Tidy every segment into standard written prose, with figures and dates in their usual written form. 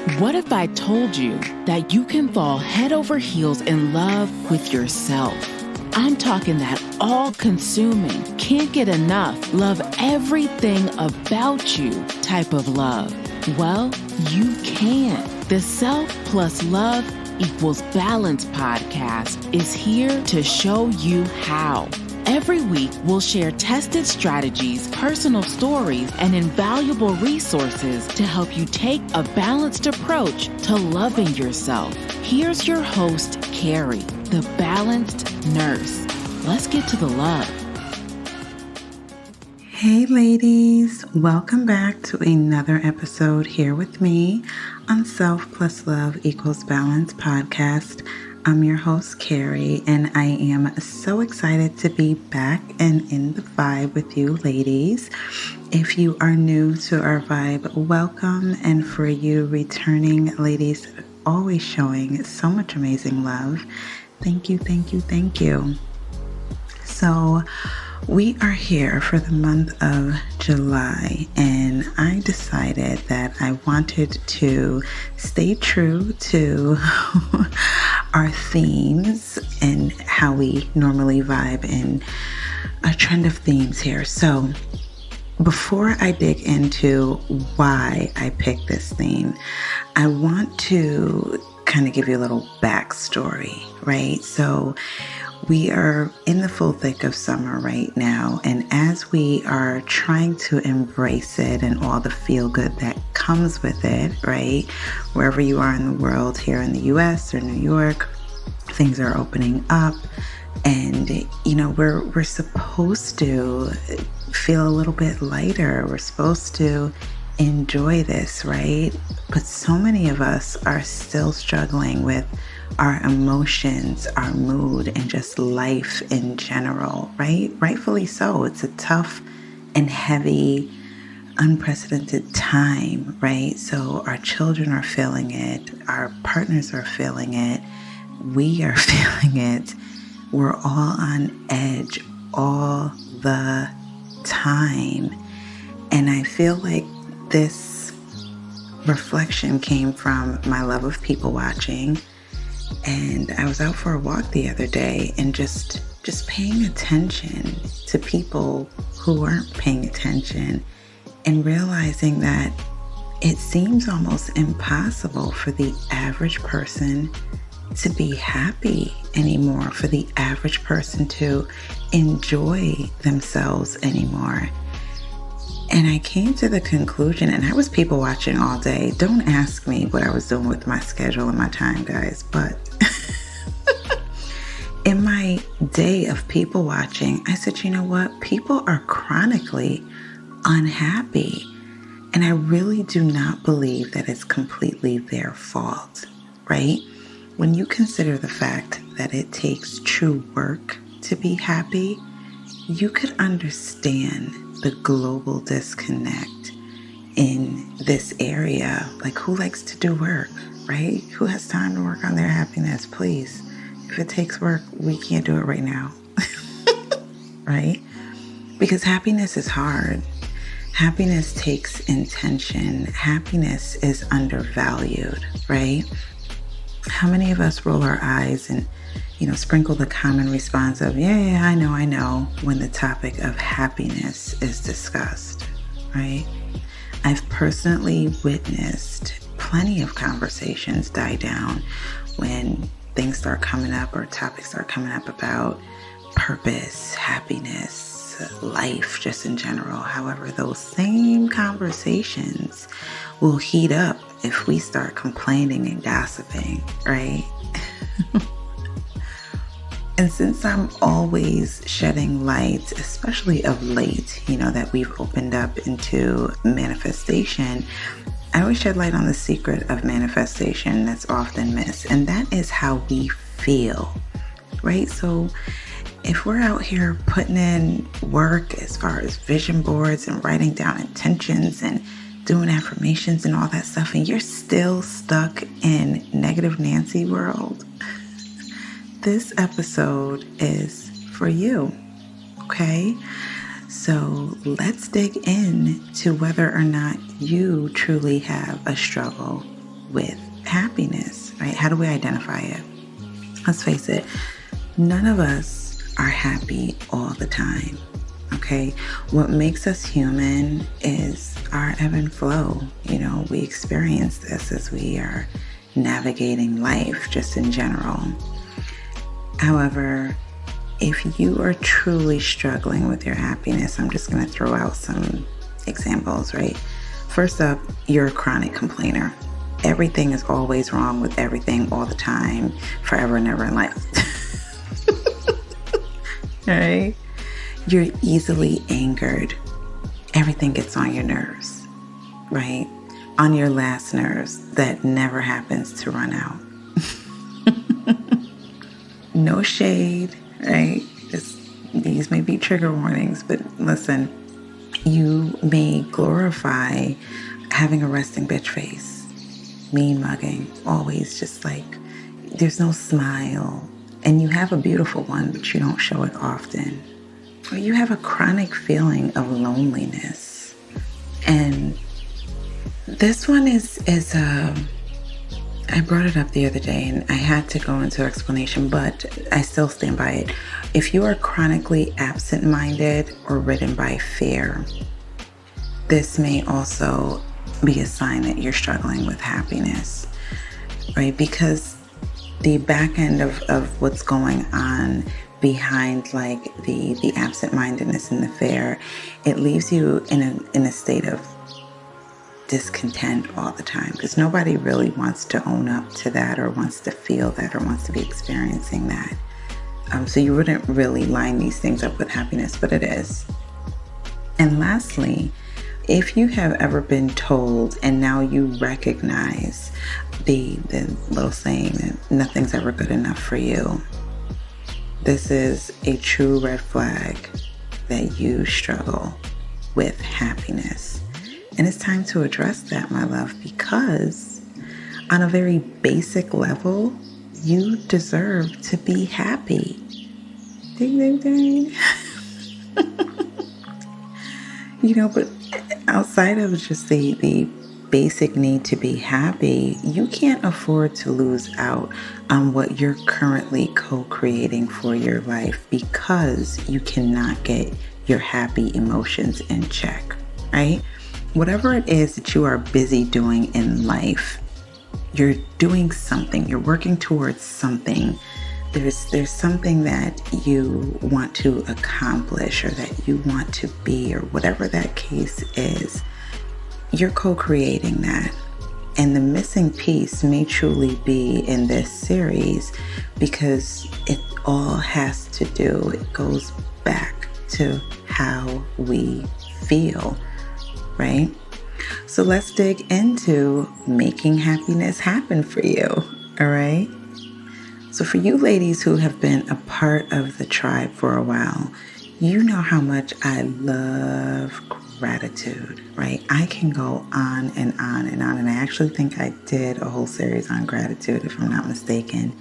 What if I told you that you can fall head over heels in love with yourself? I'm talking that all-consuming, can't get enough, love everything about you type of love. Well, you can. The Self Plus Love Equals Balance podcast is here to show you how. Every week, we'll share tested strategies, personal stories, and invaluable resources to help you take a balanced approach to loving yourself. Here's your host, Carrie, the Balanced Nurse. Let's get to the love. Hey ladies, welcome back to another episode here with me on Self Plus Love Equals Balance podcast. I'm your host, Carrie, and I am so excited to be back and in the vibe with you ladies. If you are new to our vibe, welcome. And for you returning ladies, always showing so much amazing love. Thank you, thank you, thank you. So we are here for the month of July, and I decided that I wanted to stay true to our themes and how we normally vibe in a trend of themes here. So before I dig into why I picked this theme, I want to kind of give you a little backstory, right? So we are in the full thick of summer right now, and as we are trying to embrace it and all the feel good that comes with it, right? Wherever you are in the world, here in the US or New York, things are opening up, and we're supposed to feel a little bit lighter. We're supposed to enjoy this, right? But so many of us are still struggling with our emotions, our mood, and just life in general, right? Rightfully so. It's a tough and heavy, unprecedented time, right? So our children are feeling it. Our partners are feeling it. We are feeling it. We're all on edge all the time. And I feel like this reflection came from my love of people watching. And I was out for a walk the other day and just paying attention to people who weren't paying attention and realizing that it seems almost impossible for the average person to be happy anymore, for the average person to enjoy themselves anymore. And I came to the conclusion, and I was people watching all day. Don't ask me what I was doing with my schedule and my time, guys. But in my day of people watching, I said, you know what? People are chronically unhappy. And I really do not believe that it's completely their fault, right? When you consider the fact that it takes true work to be happy, you could understand the global disconnect in this area. Like, who likes to do work, right? Who has time to work on their happiness? Please. If it takes work, we can't do it right now, right? Because happiness is hard. Happiness takes intention. Happiness is undervalued, right? How many of us roll our eyes and sprinkle the common response of, yeah, I know, when the topic of happiness is discussed, right? I've personally witnessed plenty of conversations die down when things start coming up or topics start coming up about purpose, happiness, life, just in general. However, those same conversations will heat up if we start complaining and gossiping, right? And since I'm always shedding light, especially of late, that we've opened up into manifestation, I always shed light on the secret of manifestation that's often missed, and that is how we feel, right? So if we're out here putting in work as far as vision boards and writing down intentions and doing affirmations and all that stuff, and you're still stuck in negative Nancy world, this episode is for you, okay? So let's dig in to whether or not you truly have a struggle with happiness, right? How do we identify it? Let's face it, none of us are happy all the time, okay? What makes us human is our ebb and flow. We experience this as we are navigating life just in general. However, if you are truly struggling with your happiness, I'm just going to throw out some examples, right? First up, you're a chronic complainer. Everything is always wrong with everything all the time, forever and ever in life. Right? You're easily angered. Everything gets on your nerves, right? On your last nerves that never happens to run out. No shade, right? These may be trigger warnings, but listen, you may glorify having a resting bitch face, mean mugging, always just like there's no smile. And you have a beautiful one, but you don't show it often. Or you have a chronic feeling of loneliness. And this one is I brought it up the other day and I had to go into explanation, but I still stand by it. If you are chronically absent-minded or ridden by fear, this may also be a sign that you're struggling with happiness, right? Because the back end of what's going on behind like the absent-mindedness and the fear, it leaves you in a state of discontent all the time, because nobody really wants to own up to that or wants to feel that or wants to be experiencing that. So you wouldn't really line these things up with happiness, but it is. And lastly, if you have ever been told and now you recognize the little saying that nothing's ever good enough for you, this is a true red flag that you struggle with happiness. And it's time to address that, my love, because on a very basic level, you deserve to be happy. Ding, ding, ding. But outside of just the basic need to be happy, you can't afford to lose out on what you're currently co-creating for your life because you cannot get your happy emotions in check, right? Whatever it is that you are busy doing in life, you're doing something, you're working towards something. There's something that you want to accomplish or that you want to be, or whatever that case is. You're co-creating that. And the missing piece may truly be in this series because it all has to do, it goes back to how we feel, right? So let's dig into making happiness happen for you, all right? So for you ladies who have been a part of the tribe for a while, you know how much I love gratitude, right? I can go on and on and on. And I actually think I did a whole series on gratitude, if I'm not mistaken,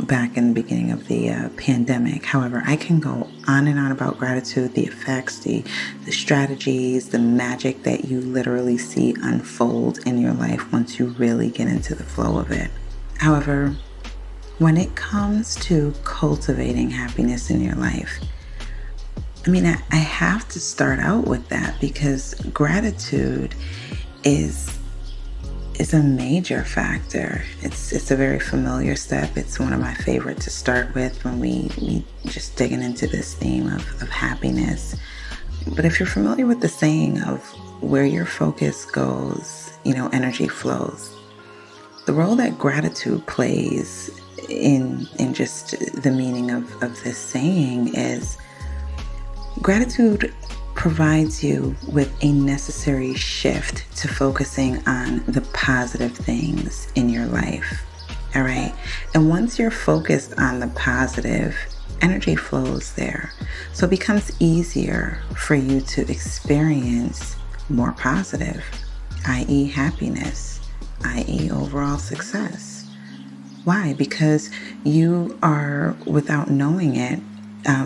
back in the beginning of the pandemic. However, I can go on and on about gratitude, the effects, the strategies, the magic that you literally see unfold in your life once you really get into the flow of it. However, when it comes to cultivating happiness in your life, I have to start out with that because gratitude is a major factor. It's a very familiar step. It's one of my favorite to start with when we just digging into this theme of happiness. But if you're familiar with the saying of where your focus goes, energy flows. The role that gratitude plays in just the meaning of this saying is gratitude provides you with a necessary shift to focusing on the positive things in your life. All right. And once you're focused on the positive, energy flows there. So it becomes easier for you to experience more positive, i.e. happiness, i.e. overall success. Why? Because you are, without knowing it,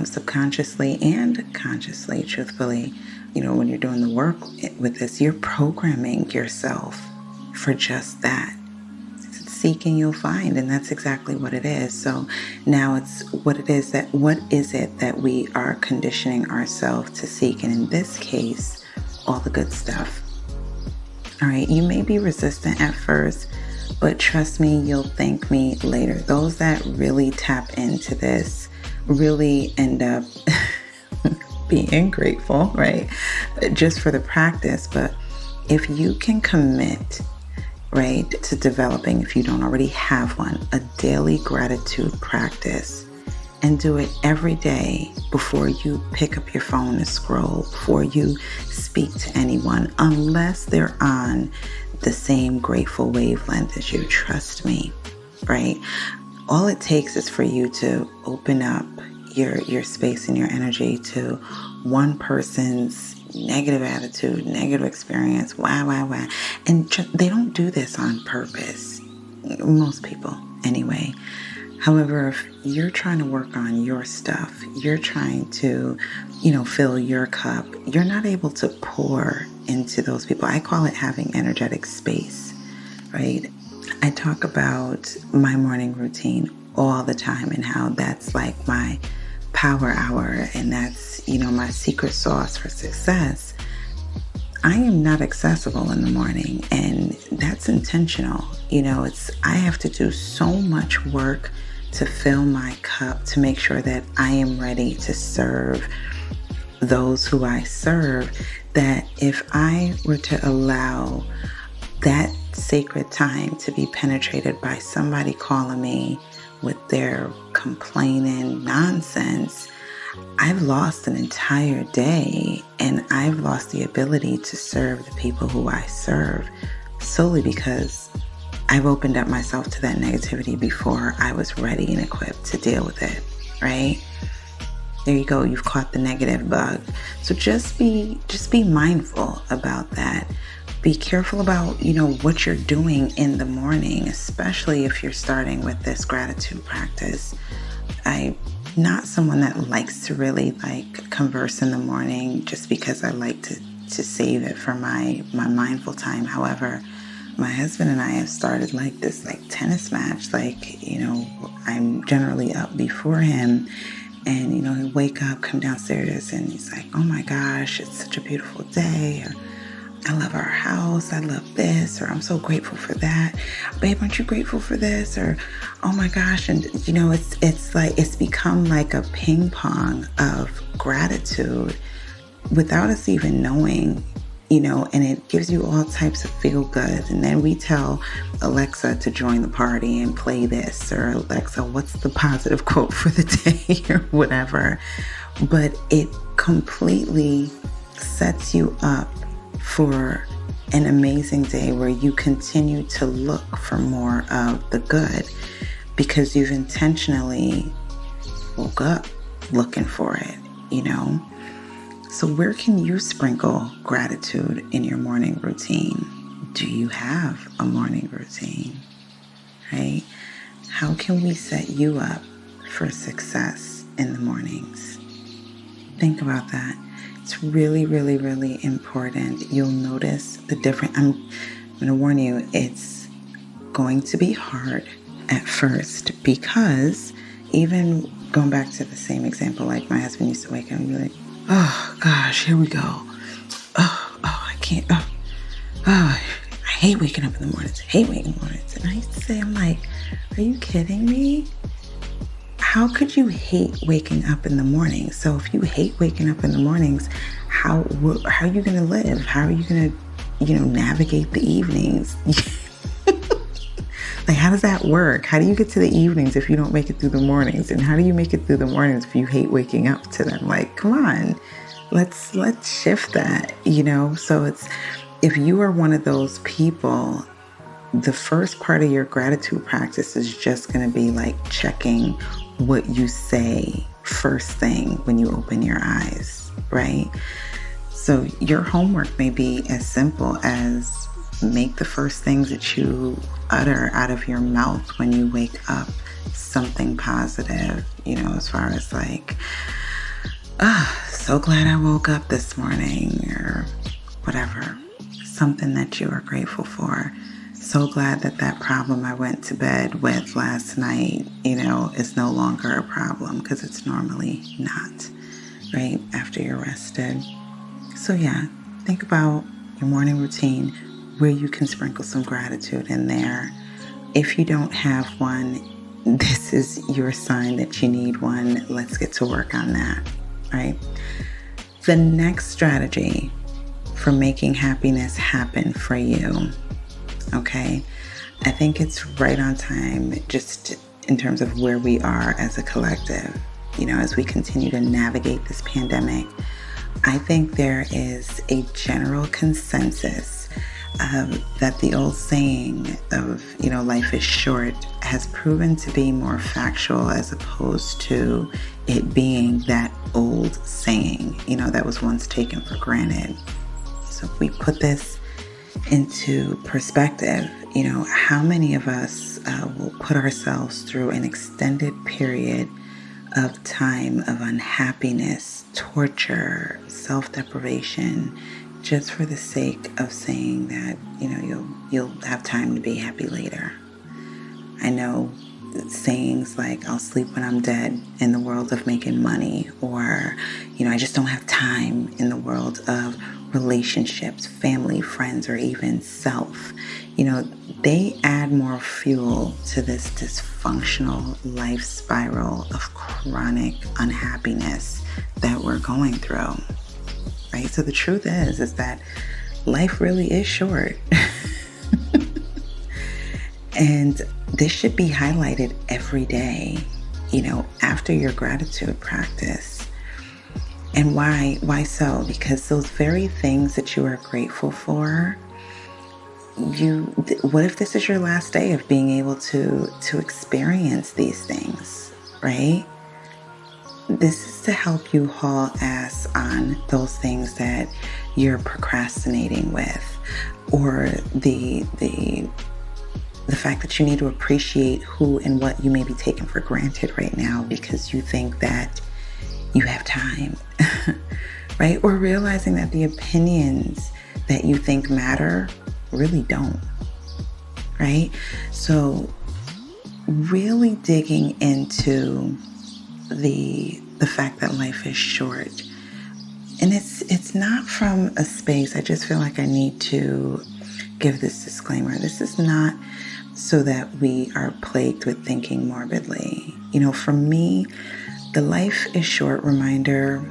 subconsciously and consciously, truthfully, when you're doing the work with this, you're programming yourself for just that. seek and you'll find, and that's exactly what it is. So now it's what is it that we are conditioning ourselves to seek? And in this case, all the good stuff. All right, you may be resistant at first, but trust me, you'll thank me later. Those that really tap into this really end up being grateful, right? Just for the practice. But if you can commit, right, to developing, if you don't already have one, a daily gratitude practice, and do it every day before you pick up your phone to scroll, before you speak to anyone, unless they're on the same grateful wavelength as you. Trust me, right? All it takes is for you to open up your space and your energy to one person's negative attitude, negative experience, why. And they don't do this on purpose. Most people, anyway. However, if you're trying to work on your stuff, you're trying to, fill your cup, you're not able to pour into those people. I call it having energetic space, right? I talk about my morning routine all the time and how that's like my power hour, and that's, my secret sauce for success. I am not accessible in the morning, and that's intentional. I have to do so much work to fill my cup to make sure that I am ready to serve those who I serve, that if I were to allow that sacred time to be penetrated by somebody calling me with their complaining nonsense, I've lost an entire day, and I've lost the ability to serve the people who I serve solely because I've opened up myself to that negativity before I was ready and equipped to deal with it, right? There you go. You've caught the negative bug. So just be mindful about that. Be careful about, what you're doing in the morning, especially if you're starting with this gratitude practice. I'm not someone that likes to really converse in the morning just because I like to save it for my mindful time. However, my husband and I have started this tennis match. I'm generally up before him, and he'll wake up, come downstairs, and he's like, "Oh my gosh, it's such a beautiful day," or "I love our house, I love this," or "I'm so grateful for that." "Babe, aren't you grateful for this?" Or "Oh my gosh." And it's become like a ping pong of gratitude without us even knowing, and it gives you all types of feel good. And then we tell Alexa to join the party and play this, or "Alexa, what's the positive quote for the day?" or whatever. But it completely sets you up for an amazing day where you continue to look for more of the good because you've intentionally woke up looking for it, So where can you sprinkle gratitude in your morning routine? Do you have a morning routine, right? How can we set you up for success in the mornings? Think about that. It's really, really, really important. You'll notice the difference. I'm going to warn you, it's going to be hard at first because even going back to the same example, like my husband used to wake up and be like, "Oh gosh, here we go. Oh, I can't. Oh, I hate waking up in the mornings. I hate waking up in the mornings." And I used to say, I'm like, "Are you kidding me? How could you hate waking up in the morning?" So if you hate waking up in the mornings, how are you going to live? How are you going to, navigate the evenings? How does that work? How do you get to the evenings if you don't make it through the mornings? And how do you make it through the mornings if you hate waking up to them? Come on, let's shift that, So if you are one of those people, the first part of your gratitude practice is just going to be checking what you say first thing when you open your eyes, right? So your homework may be as simple as make the first things that you utter out of your mouth when you wake up something positive, as far as so glad I woke up this morning, or whatever, something that you are grateful for. So glad that that problem I went to bed with last night, is no longer a problem, because it's normally not, right? After you're rested. So yeah, think about your morning routine where you can sprinkle some gratitude in there. If you don't have one, this is your sign that you need one. Let's get to work on that, right? The next strategy for making happiness happen for you, okay? I think it's right on time just in terms of where we are as a collective, as we continue to navigate this pandemic. I think there is a general consensus that the old saying of, life is short has proven to be more factual as opposed to it being that old saying, that was once taken for granted. So if we put this into perspective, how many of us will put ourselves through an extended period of time of unhappiness, torture, self-deprivation, just for the sake of saying that, you'll have time to be happy later. I know sayings like, I'll sleep when I'm dead in the world of making money, or, I just don't have time in the world of relationships, family, friends, or even self. They add more fuel to this dysfunctional life spiral of chronic unhappiness that we're going through, right? So the truth is that life really is short. And this should be highlighted every day, after your gratitude practice. And why so? Because those very things that you are grateful for, what if this is your last day of being able to experience these things, right? This is to help you haul ass on those things that you're procrastinating with, or the fact that you need to appreciate who and what you may be taking for granted right now because you think that you have time, right? Or realizing that the opinions that you think matter really don't, right? So really digging into the fact that life is short. And it's not from a space, I just feel like I need to give this disclaimer. This is not so that we are plagued with thinking morbidly. For me, the life is short reminder,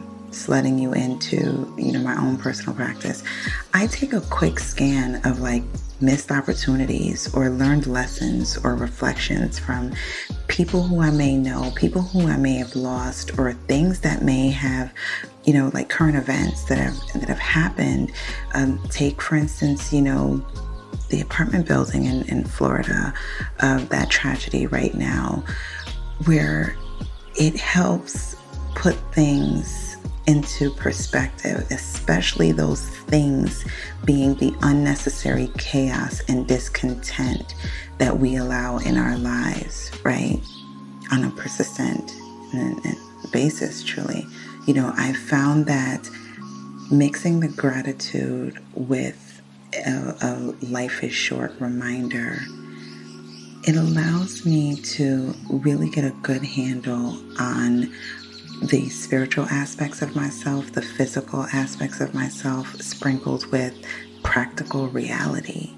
letting you into, my own personal practice. I take a quick scan of missed opportunities or learned lessons or reflections from people who I may know, people who I may have lost, or things that may have, current events that have happened. Take, for instance, the apartment building in Florida, that tragedy right now, where it helps put things into perspective, especially those things being the unnecessary chaos and discontent that we allow in our lives, right? On a persistent basis, truly. I found that mixing the gratitude with a life is short reminder, it allows me to really get a good handle on the spiritual aspects of myself, the physical aspects of myself, sprinkled with practical reality.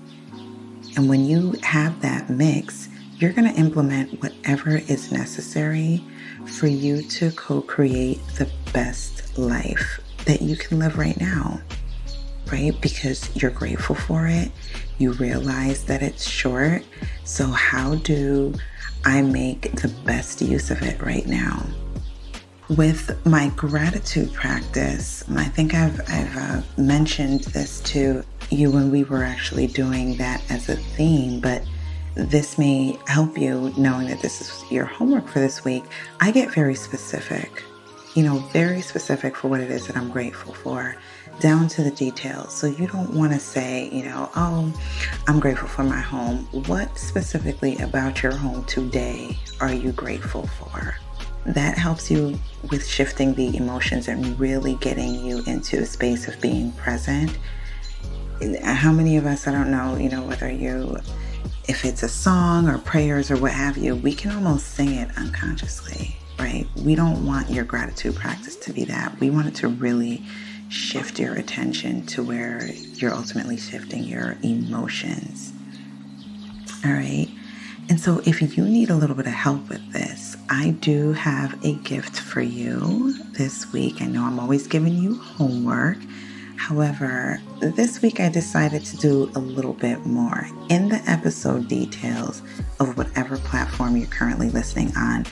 And when you have that mix, you're going to implement whatever is necessary for you to co-create the best life that you can live right now, right? Because you're grateful for it. You realize that it's short. So how do I make the best use of it right now? With my gratitude practice, I think I've mentioned this to you when we were actually doing that as a theme, but this may help you knowing that this is your homework for this week. I get very specific, very specific for what it is that I'm grateful for, down to the details. So you don't want to say, oh, I'm grateful for my home. What specifically about your home today are you grateful for? That helps you with shifting the emotions and really getting you into a space of being present. How many of us, I don't know, whether you if it's a song or prayers or what have you, we can almost sing it unconsciously, right? We don't want your gratitude practice to be that. We want it to really shift your attention to where you're ultimately shifting your emotions. All right. And so if you need a little bit of help with this, I do have a gift for you this week. I know I'm always giving you homework. However, this week I decided to do a little bit more. In the episode details of whatever platform you're currently listening on,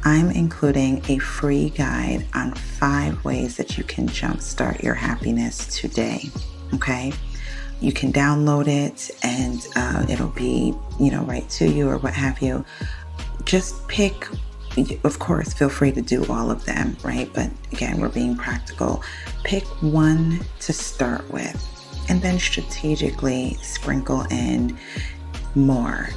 I'm including a free guide on 5 ways that you can jumpstart your happiness today. Okay? You can download it and it'll be, right to you or what have you. Just pick, of course, feel free to do all of them, right? But again, we're being practical. Pick one to start with and then strategically sprinkle in more.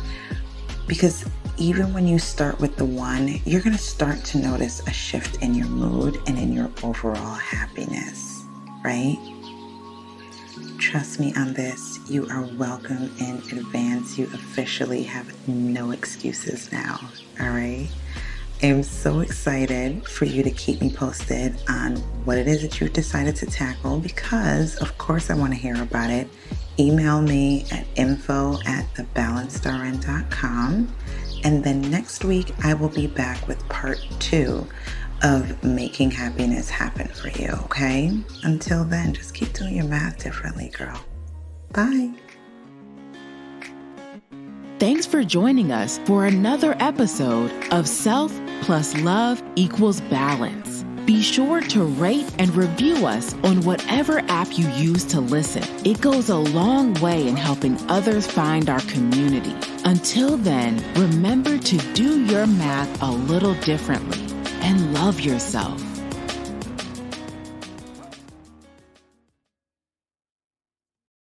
Because even when you start with the one, you're going to start to notice a shift in your mood and in your overall happiness, right? Trust me on this. You are welcome in advance. You officially have no excuses now. All right. I'm so excited for you to keep me posted on what it is that you've decided to tackle because, of course, I want to hear about it. Email me at info@thebalancedrn.com. And then next week, I will be back with part 2 of making happiness happen for you, okay? Until then, just keep doing your math differently, girl. Bye. Thanks for joining us for another episode of Self plus Love equals Balance. Be sure to rate and review us on whatever app you use to listen. It goes a long way in helping others find our community. Until then, remember to do your math a little differently and love yourself.